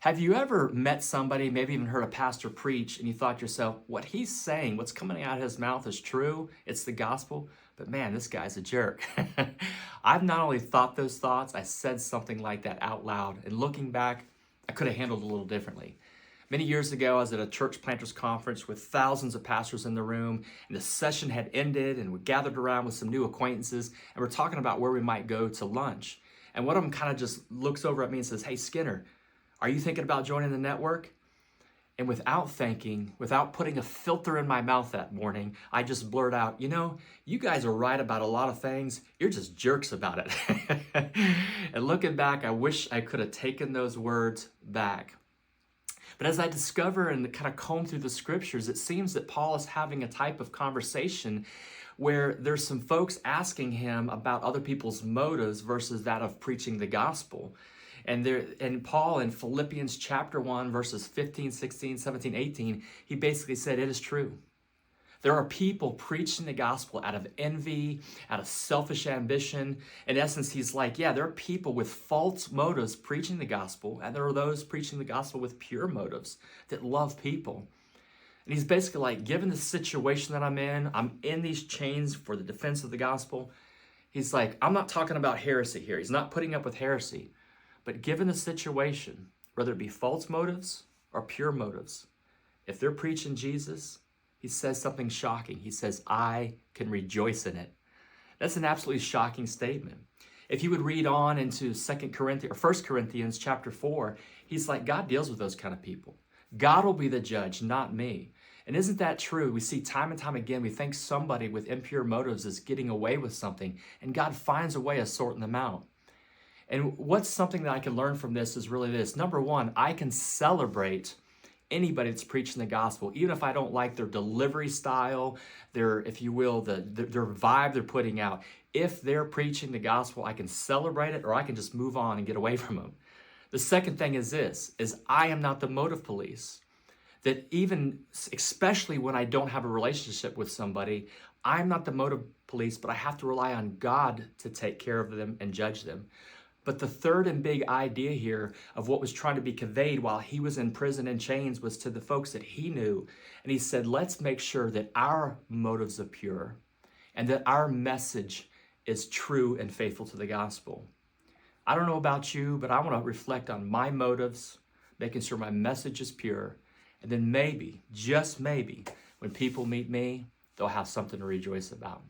Have you ever met somebody, maybe even heard a pastor preach, and you thought to yourself, what he's saying, what's coming out of his mouth is true, it's the gospel, but man, this guy's a jerk. I've not only thought those thoughts, I said something like that out loud, and looking back, I could have handled it a little differently. Many years ago, I was at a church planters conference with thousands of pastors in the room, and the session had ended, and we gathered around with some new acquaintances, and we're talking about where we might go to lunch. And one of them kind of just looks over at me and says, "Hey, Skinner, are you thinking about joining the network?" And without thinking, without putting a filter in my mouth that morning, I just blurt out, you guys are right about a lot of things. You're just jerks about it. And looking back, I wish I could have taken those words back. But as I discover and kind of comb through the scriptures, it seems that Paul is having a type of conversation where there's some folks asking him about other people's motives versus that of preaching the gospel. And Paul in Philippians chapter 1, verses 15, 16, 17, 18, he basically said, it is true. There are people preaching the gospel out of envy, out of selfish ambition. In essence, he's like, yeah, there are people with false motives preaching the gospel, and there are those preaching the gospel with pure motives that love people. And he's basically like, given the situation that I'm in these chains for the defense of the gospel. He's like, I'm not talking about heresy here. He's not putting up with heresy. But given the situation, whether it be false motives or pure motives, if they're preaching Jesus, he says something shocking. He says, I can rejoice in it. That's an absolutely shocking statement. If you would read on into 1 Corinthians chapter 4, he's like, God deals with those kind of people. God will be the judge, not me. And isn't that true? We see time and time again, we think somebody with impure motives is getting away with something, and God finds a way of sorting them out. And what's something that I can learn from this is really this. Number one, I can celebrate anybody that's preaching the gospel, even if I don't like their delivery style, their, if you will, their vibe they're putting out. If they're preaching the gospel, I can celebrate it, or I can just move on and get away from them. The second thing is this, is I am not the motive police. That even, especially when I don't have a relationship with somebody, I'm not the motive police, but I have to rely on God to take care of them and judge them. But the third and big idea here of what was trying to be conveyed while he was in prison in chains was to the folks that he knew. And he said, let's make sure that our motives are pure and that our message is true and faithful to the gospel. I don't know about you, but I want to reflect on my motives, making sure my message is pure. And then maybe, just maybe, when people meet me, they'll have something to rejoice about.